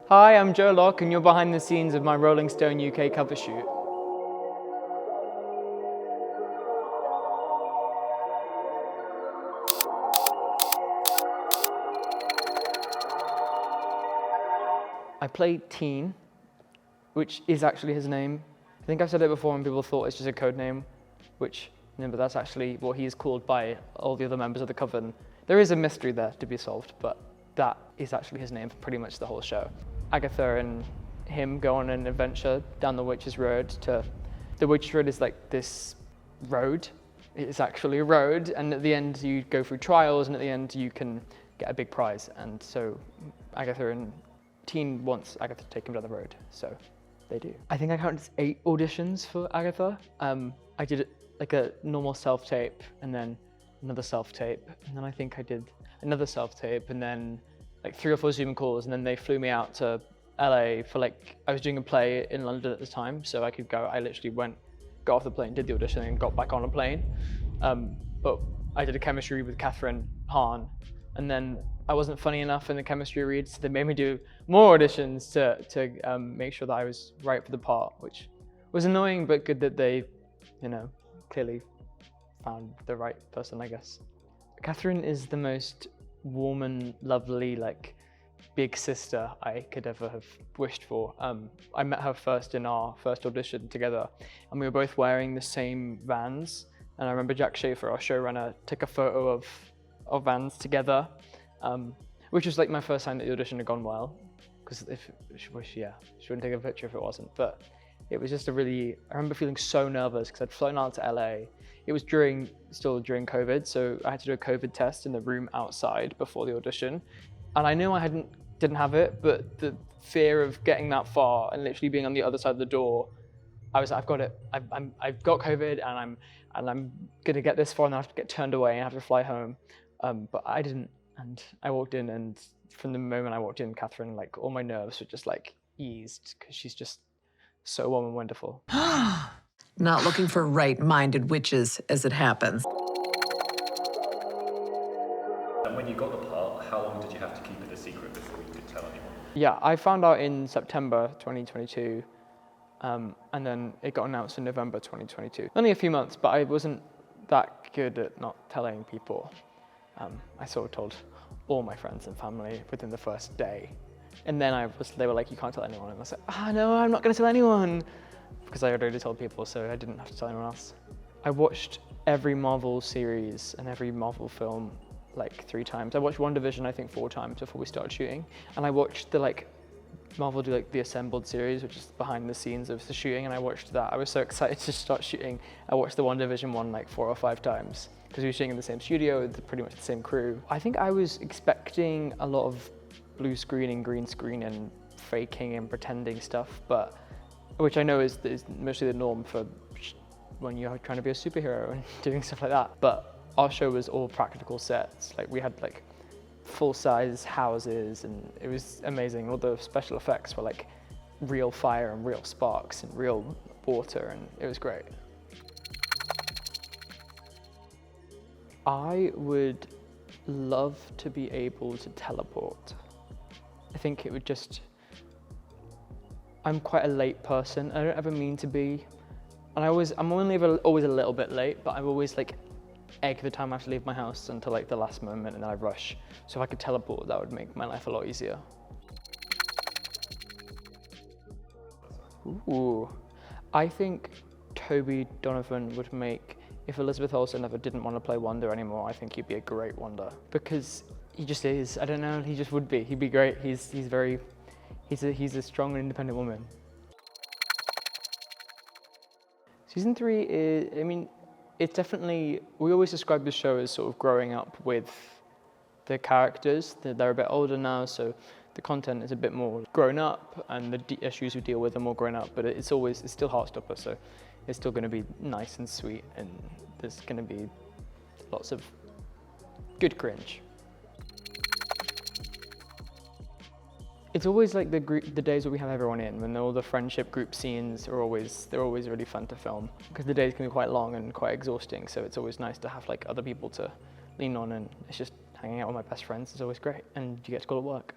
Hi, I'm Joe Locke, and you're behind the scenes of my Rolling Stone UK cover shoot. I play Teen, which is actually his name. I think I've said it before and people thought it's just a code name, which, no, but that's actually what he is called by all the other members of the Coven. There is a mystery there to be solved, but that is actually his name for pretty much the whole show. Agatha and him go on an adventure down the Witch's Road the Witch's Road is like this road. It's actually a road, and at the end you go through trials, and at the end you can get a big prize. And so Agatha and Teen wants Agatha to take him down the road, so they do. I think I counted 8 auditions for Agatha. I did like a normal self-tape, and then another self-tape, and then I think I did another self-tape, and then like 3 or 4 Zoom calls, and then they flew me out to LA for I was doing a play in London at the time, so I could go. I literally got off the plane, did the audition, and got back on a plane. But I did a chemistry read with Catherine Hahn, and then I wasn't funny enough in the chemistry read, so they made me do more auditions to make sure that I was right for the part, which was annoying, but good that they, clearly found the right person, I guess. Catherine is the most warm and lovely, big sister I could ever have wished for. I met her first in our first audition together, and we were both wearing the same Vans. And I remember Jack Schaefer, our showrunner, took a photo of Vans together, which was like my first sign that the audition had gone well. Because she wouldn't take a picture if it wasn't. But it was just I remember feeling so nervous because I'd flown out to LA. It was still during COVID, so I had to do a COVID test in the room outside before the audition. And I knew I didn't have it, but the fear of getting that far and literally being on the other side of the door, I was like, I've got it. I've got COVID, and I'm gonna get this far, and then I have to get turned away and have to fly home. But I didn't, and I walked in, and from the moment I walked in, Catherine, all my nerves were just eased, because she's just so warm and wonderful. Not looking for right-minded witches, as it happens. And when you got the part, how long did you have to keep it a secret before you could tell anyone? Yeah, I found out in September 2022, and then it got announced in November 2022. Only a few months, but I wasn't that good at not telling people. I sort of told all my friends and family within the first day. And then they were like, you can't tell anyone. And I was like, no, I'm not going to tell anyone. Because I had already told people, so I didn't have to tell anyone else. I watched every Marvel series and every Marvel film 3 times. I watched WandaVision, I think 4 times before we started shooting. And I watched the Marvel do the Assembled series, which is behind the scenes of the shooting, and I watched that. I was so excited to start shooting. I watched the WandaVision one 4 or 5 times, because we were shooting in the same studio with pretty much the same crew. I think I was expecting a lot of blue screen and green screen and faking and pretending stuff, which I know is mostly the norm for when you're trying to be a superhero and doing stuff like that. But our show was all practical sets. We had full-size houses, and it was amazing. All the special effects were real fire and real sparks and real water, and it was great. I would love to be able to teleport. I think it would I'm quite a late person. I don't ever mean to be, and I'm only always a little bit late, but I'm always egg the time I have to leave my house until the last moment, and then I rush. So if I could teleport, that would make my life a lot easier. Ooh, I think Toby Donovan would make, if Elizabeth Olsen ever didn't want to play Wanda anymore, I think he'd be a great Wanda, because he just is. I don't know, he just would be. He'd be great. He's a strong and independent woman. Season 3 is, it's definitely, we always describe the show as sort of growing up with the characters. They're a bit older now, so the content is a bit more grown up, and the issues we deal with are more grown up, but it's still Heartstopper, so it's still going to be nice and sweet, and there's going to be lots of good cringe. It's always the days where we have everyone in, when all the friendship group scenes they're always really fun to film, because the days can be quite long and quite exhausting, so it's always nice to have other people to lean on, and it's just hanging out with my best friends is always great, and you get to call it work.